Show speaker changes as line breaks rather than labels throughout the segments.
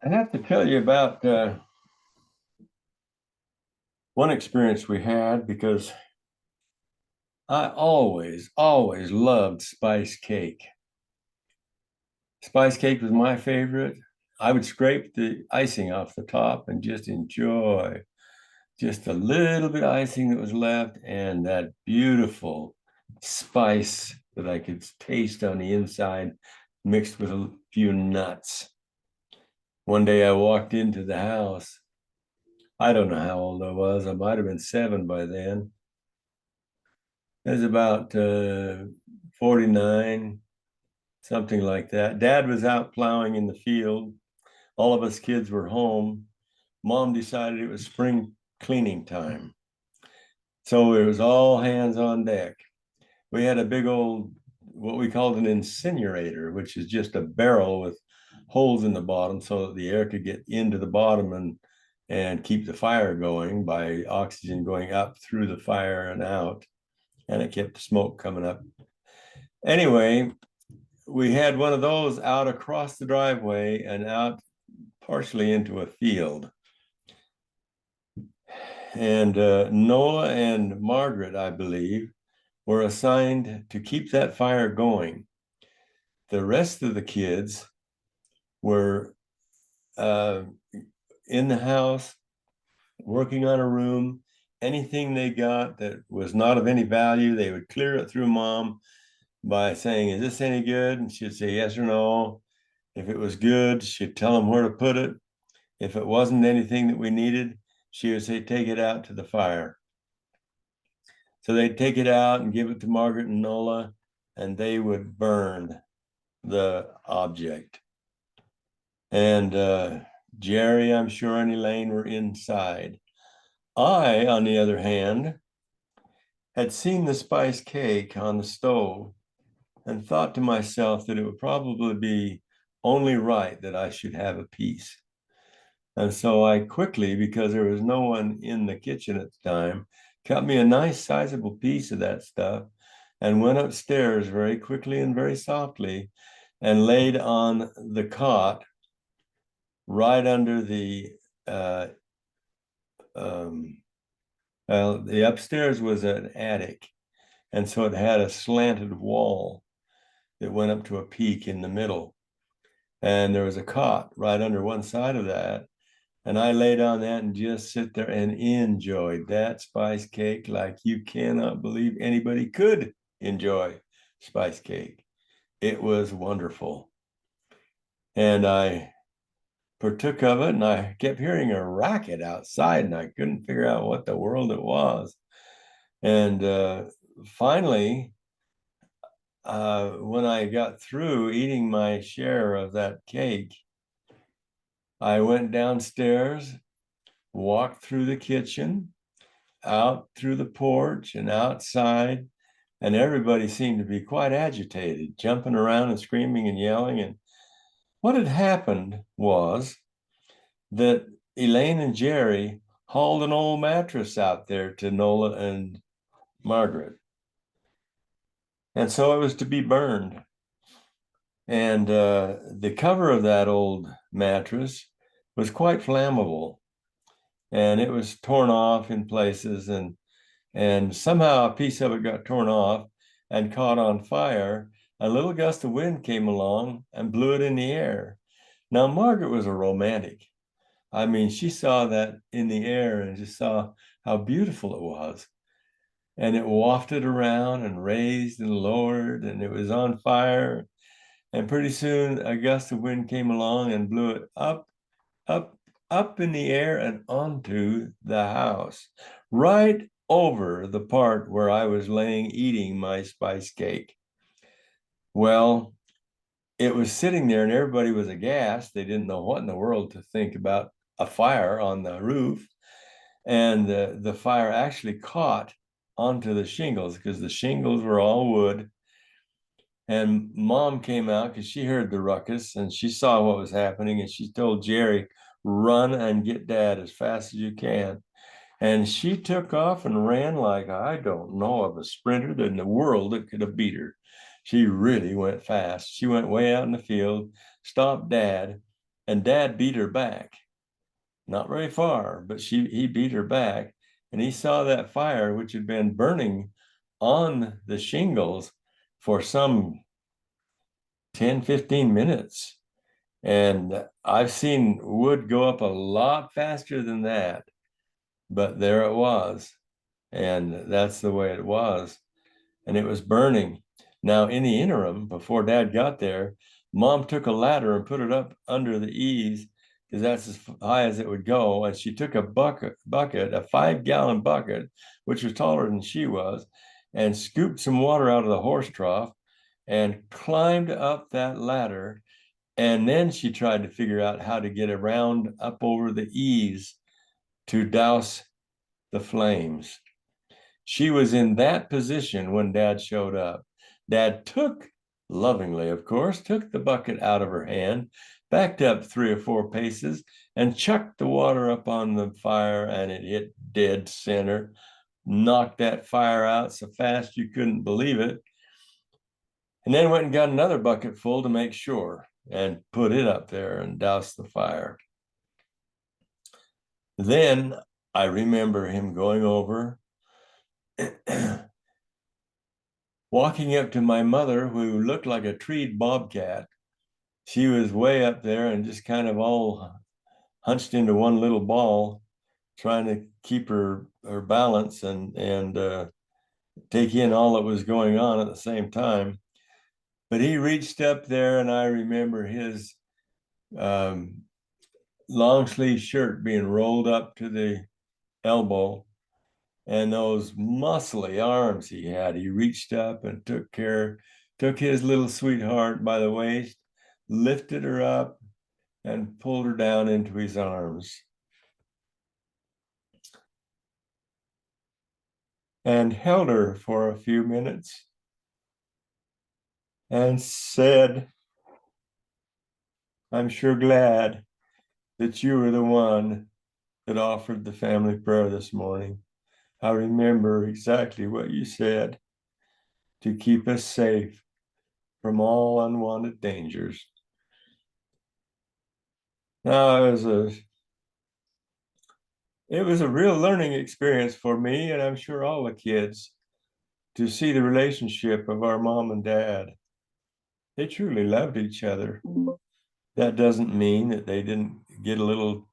I have to tell you about one experience we had because I always loved spice cake. Spice cake was my favorite. I would scrape the icing off the top and just enjoy just a little bit of icing that was left and that beautiful spice that I could taste on the inside mixed with a few nuts. One day I walked into the house. I don't know how old I was. I might have been 7 by then. It was about 49, something like that. Dad was out plowing in the field. All of us kids were home. Mom decided it was spring cleaning time. So it was all hands on deck. We had a big old, what we called an incinerator, which is just a barrel with holes in the bottom so that the air could get into the bottom and keep the fire going by oxygen going up through the fire and out. And it kept the smoke coming up. Anyway, we had one of those out across the driveway and out partially into a field. And Nola and Margaret, I believe, were assigned to keep that fire going. The rest of the kids were in the house, working on a room. Anything they got that was not of any value, they would clear it through mom by saying, "Is this any good?" And she'd say yes or no. If it was good, she'd tell them where to put it. If it wasn't anything that we needed, she would say, "Take it out to the fire." So they'd take it out and give it to Margaret and Nola, and they would burn the object. And Jerry, I'm sure, and Elaine were inside. I, on the other hand, had seen the spice cake on the stove and thought to myself that it would probably be only right that I should have a piece. And so I quickly, because there was no one in the kitchen at the time, cut me a nice sizable piece of that stuff and went upstairs very quickly and very softly and laid on the cot right under the upstairs was an attic. And so it had a slanted wall that went up to a peak in the middle. And there was a cot right under one side of that. And I laid on that and just sit there and enjoyed that spice cake like you cannot believe anybody could enjoy spice cake. It was wonderful. And I partook of it, and I kept hearing a racket outside, and I couldn't figure out what the world it was. And finally, when I got through eating my share of that cake, I went downstairs, walked through the kitchen, out through the porch and outside, and everybody seemed to be quite agitated, jumping around and screaming and yelling. And what had happened was that Elaine and Jerry hauled an old mattress out there to Nola and Margaret. And so it was to be burned. And the cover of that old mattress was quite flammable. And it was torn off in places, and somehow a piece of it got torn off and caught on fire. A little gust of wind came along and blew it in the air. Now, Margaret was a romantic. I mean, she saw that in the air and just saw how beautiful it was. And it wafted around and raised and lowered, and it was on fire. And pretty soon, a gust of wind came along and blew it up, up, up in the air and onto the house, right over the part where I was laying eating my spice cake. Well, it was sitting there and everybody was aghast. They didn't know what in the world to think about a fire on the roof. And the fire actually caught onto the shingles because the shingles were all wood. And mom came out because she heard the ruckus and she saw what was happening. And she told Jerry, "Run and get dad as fast as you can." And she took off and ran like I don't know of a sprinter in the world that could have beat her. She really went fast. She went way out in the field, stopped dad, and Dad beat her back. Not very far, but he beat her back. And he saw that fire, which had been burning on the shingles for some 10, 15 minutes. And I've seen wood go up a lot faster than that, but there it was. And that's the way it was. And it was burning. Now, in the interim, before Dad got there, Mom took a ladder and put it up under the eaves because that's as high as it would go. And she took a bucket, a 5-gallon bucket, which was taller than she was, and scooped some water out of the horse trough and climbed up that ladder. And then she tried to figure out how to get around up over the eaves to douse the flames. She was in that position when Dad showed up. Dad took, lovingly, of course, took the bucket out of her hand, backed up 3 or 4 paces, and chucked the water up on the fire, and it hit dead center, knocked that fire out so fast you couldn't believe it, and then went and got another bucket full to make sure and put it up there and doused the fire. Then I remember him going over, walking up to my mother, who looked like a treed bobcat. She was way up there and just kind of all hunched into one little ball, trying to keep her balance and take in all that was going on at the same time. But he reached up there, and I remember his long sleeve shirt being rolled up to the elbow, and those muscly arms he had. He reached up and took his little sweetheart by the waist, lifted her up, and pulled her down into his arms. And held her for a few minutes and said, "I'm sure glad that you were the one that offered the family prayer this morning. I remember exactly what you said to keep us safe from all unwanted dangers." Now, it was a real learning experience for me, and I'm sure all the kids, to see the relationship of our mom and dad. They truly loved each other. That doesn't mean that they didn't get a little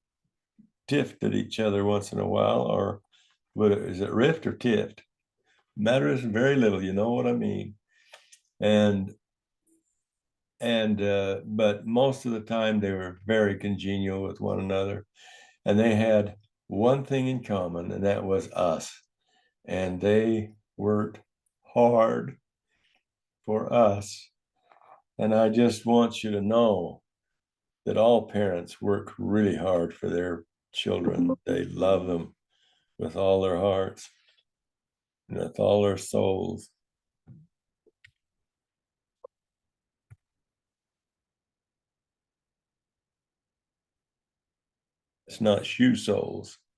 tiffed at each other once in a while, or what is it, rift or tiffed? Matters very little, you know what I mean. And but most of the time they were very congenial with one another, and they had one thing in common, and that was us. And they worked hard for us. And I just want you to know that all parents work really hard for their children. They love them with all their hearts and with all their souls. It's not shoe soles.